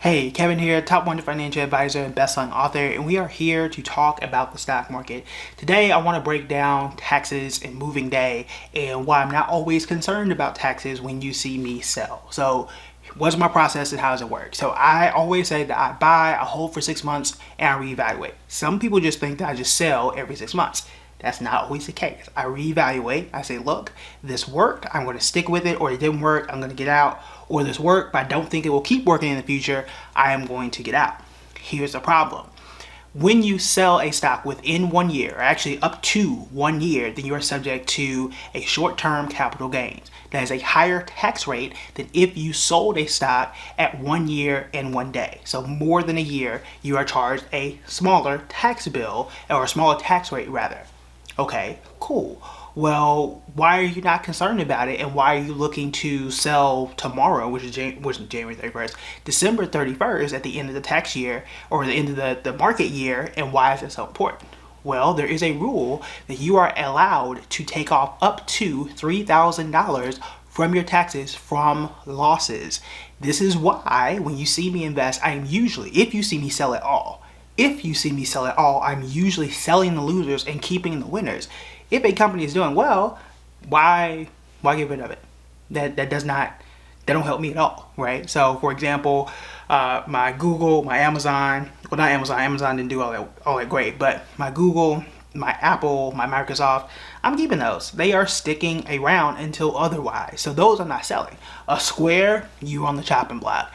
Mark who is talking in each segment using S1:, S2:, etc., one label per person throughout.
S1: Hey, Kevin here, top 100 financial advisor and best-selling author, and we are here to talk about the stock market. Today, I want to break down taxes and moving day and why I'm not always concerned about taxes when you see me sell. So, what's my process and how does it work? So, I always say that I buy, I hold for 6 months, and I reevaluate. Some people just think that I just sell every 6 months. That's not always the case. I reevaluate. I say, look, this worked. I'm going to stick with it, or it didn't work. I'm going to get out. Or this worked, but I don't think it will keep working in the future. I am going to get out. Here's the problem. When you sell a stock within 1 year, or actually up to 1 year, then you are subject to a short-term capital gains. That is a higher tax rate than if you sold a stock at 1 year and 1 day. So more than a year, you are charged a smaller tax bill, or a smaller tax rate rather. Okay, cool. Well, why are you not concerned about it, and why are you looking to sell tomorrow, which is January 31st, December 31st at the end of the tax year, or the end of the market year, and why is it so important? Well, there is a rule that you are allowed to take off up to $3,000 from your taxes from losses. This is why when you see me invest, I am usually, if you see me sell at all, I'm usually selling the losers and keeping the winners. If a company is doing well, why get rid of it? That don't help me at all, right? So, for example, my Google, my Amazon, well, not Amazon. Amazon didn't do all that great, but my Google, my Apple, my Microsoft, I'm keeping those. They are sticking around until otherwise. So those I'm not selling. Square, you on the chopping block.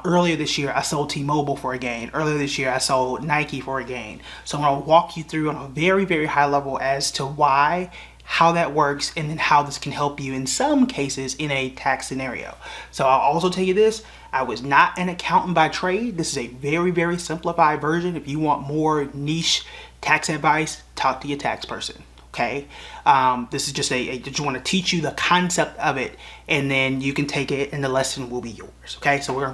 S1: Earlier this year, I sold T-Mobile for a gain. Earlier this year, I sold Nike for a gain. So I'm going to walk you through on a very, very high level as to why, how that works, and then how this can help you in some cases in a tax scenario. So I'll also tell you this, I was not an accountant by trade. This is a very, very simplified version. If you want more niche tax advice, talk to your tax person. Okay, this is just just want to teach you the concept of it, and then you can take it and the lesson will be yours. Okay, so we're gonna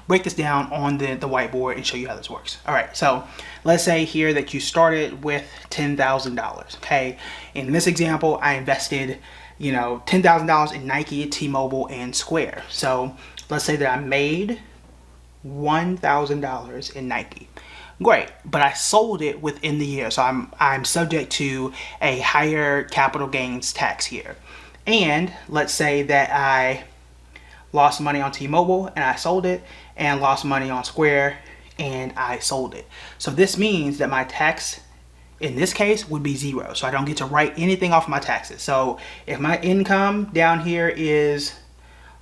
S1: break this down on the whiteboard and show you how this works. All right, so let's say here that you started with $10,000. Okay, in this example, I invested, $10,000 in Nike, T-Mobile, and Square. So let's say that I made $1,000 in Nike. Great, but I sold it within the year, so I'm subject to a higher capital gains tax here. And let's say that I lost money on T-Mobile and I sold it, and lost money on Square and I sold it. So this means that my tax in this case would be zero. So I don't get to write anything off my taxes. So if my income down here is,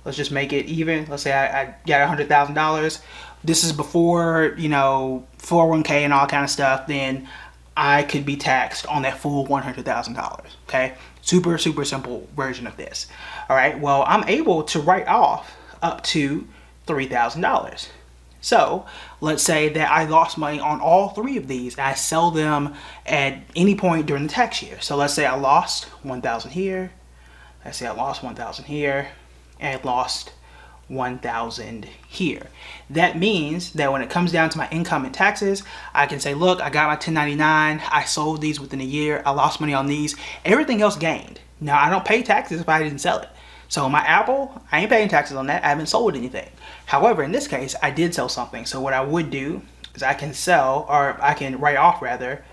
S1: let's just make it even. Let's say I got $100,000. This is before, 401k and all kind of stuff. Then I could be taxed on that full $100,000. Okay, super simple version of this. All right. Well, I'm able to write off up to $3,000. So let's say that I lost money on all three of these, and I sell them at any point during the tax year. So let's say I lost 1,000 here. Let's say I lost 1,000 here, and I lost 1,000 here. That means that when it comes down to my income and taxes, I can say, look, I got my 1099, I sold these within a year, I lost money on these, everything else gained. Now, I don't pay taxes if I didn't sell it. So my Apple, I ain't paying taxes on that. I haven't sold anything. However, in this case, I did sell something. So what I would do is I can sell, or I can write off rather,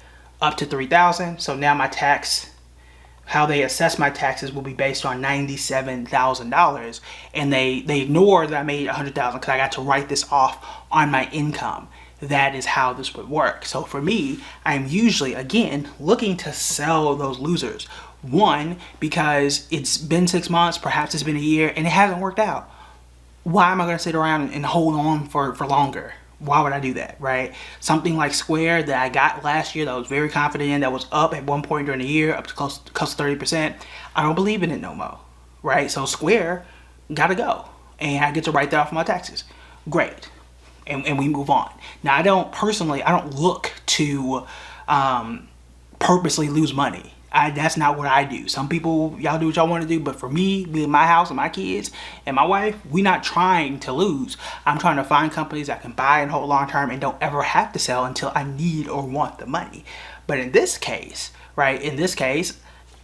S1: up to 3,000. So now my tax, how they assess my taxes will be based on $97,000, and they ignore that I made $100,000 because I got to write this off on my income. That is how this would work. So for me, I'm usually, again, looking to sell those losers. One, because it's been 6 months, perhaps it's been a year, and it hasn't worked out. Why am I going to sit around and hold on for longer? Why would I do that, right? Something like Square that I got last year that I was very confident in, that was up at one point during the year, up to close to 30%. I don't believe in it no more, right? So Square got to go, and I get to write that off my taxes. Great, and we move on. Now, I don't look to purposely lose money. That's not what I do. Some people, y'all do what y'all want to do, but for me, in my house and my kids and my wife, we're not trying to lose. I'm trying to find companies I can buy and hold long term and don't ever have to sell until I need or want the money. But in this case, right,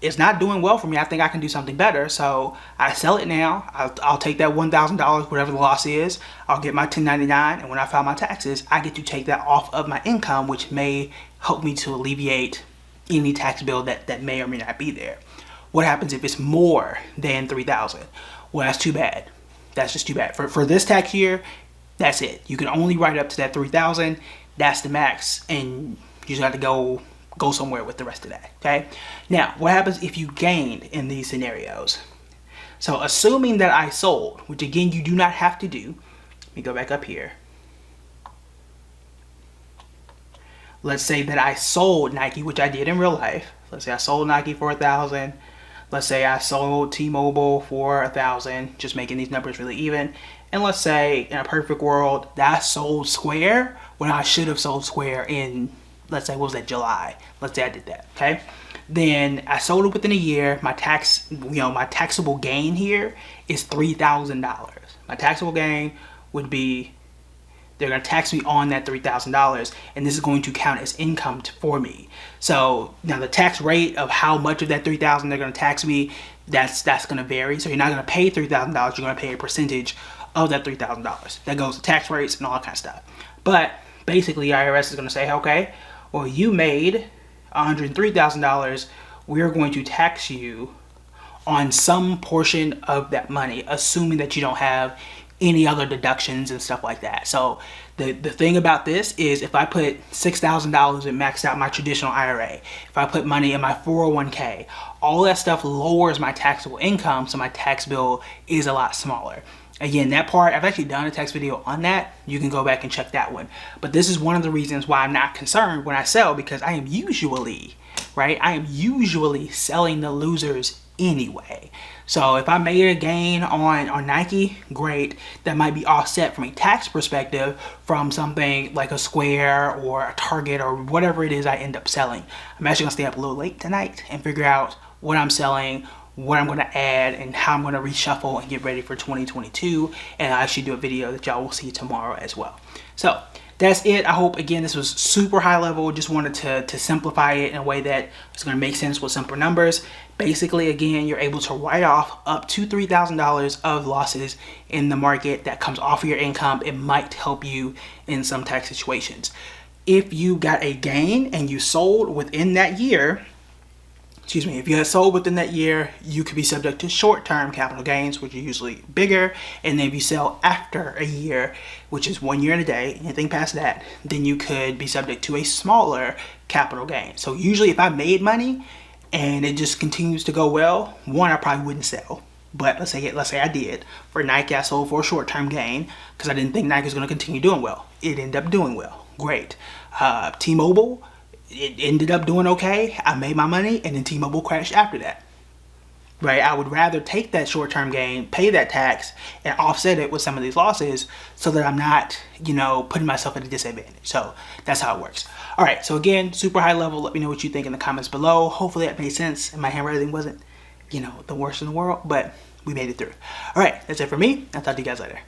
S1: it's not doing well for me. I think I can do something better. So I sell it now. I'll take that $1,000, whatever the loss is. I'll get my 1099, and when I file my taxes, I get to take that off of my income, which may help me to alleviate any tax bill that may or may not be there. What happens if it's more than $3,000? Well, that's too bad. That's just too bad. For this tax year, that's it. You can only write up to that $3,000. That's the max, and you just have to go somewhere with the rest of that. Okay. Now, what happens if you gained in these scenarios? So, assuming that I sold, which again you do not have to do. Let me go back up here. Let's say that I sold Nike, which I did in real life. Let's say I sold Nike for $1,000. Let's say I sold T-Mobile for $1,000, just making these numbers really even. And let's say in a perfect world that I sold Square when I should have sold Square in, let's say, what was that, July? Let's say I did that, okay? Then I sold it within a year. My my taxable gain here is $3,000. My taxable gain would be, they're going to tax me on that $3,000, and this is going to count as income for me. So now the tax rate of how much of that $3,000 they're going to tax me, that's going to vary. So you're not going to pay $3,000. You're going to pay a percentage of that $3,000. That goes to tax rates and all that kind of stuff. But basically, IRS is going to say, okay, well, you made $103,000. We're going to tax you on some portion of that money, assuming that you don't have any other deductions and stuff like that. So the thing about this is, if I put $6,000 and maxed out my traditional IRA, if I put money in my 401k, all that stuff lowers my taxable income, so my tax bill is a lot smaller. Again, that part, I've actually done a tax video on that. You can go back and check that one. But this is one of the reasons why I'm not concerned when I sell, because I am usually, right? I am usually selling the losers anyway. So if I made a gain on Nike, great. That might be offset from a tax perspective from something like a Square or a Target or whatever it is I end up selling. I'm actually gonna stay up a little late tonight and figure out what I'm selling, what I'm going to add, and how I'm going to reshuffle and get ready for 2022. And I'll actually do a video that y'all will see tomorrow as well. So that's it. I hope, again, this was super high level. Just wanted to simplify it in a way that is going to make sense with simple numbers. Basically, again, you're able to write off up to $3,000 of losses in the market that comes off of your income. It might help you in some tax situations. If you got a gain and you sold within that year, if you had sold within that year, you could be subject to short-term capital gains, which are usually bigger. And then if you sell after a year, which is 1 year and a day, anything past that, then you could be subject to a smaller capital gain. So usually if I made money and it just continues to go well, one, I probably wouldn't sell. But let's say I did. For Nike, I sold for a short-term gain because I didn't think Nike was going to continue doing well. It ended up doing well. Great. T-Mobile, it ended up doing okay. I made my money, and then T-Mobile crashed after that. Right? I would rather take that short-term gain, pay that tax, and offset it with some of these losses so that I'm not, putting myself at a disadvantage. So that's how it works. All right. So again, super high level. Let me know what you think in the comments below. Hopefully that made sense and my handwriting wasn't, the worst in the world, but we made it through. All right. That's it for me. I'll talk to you guys later.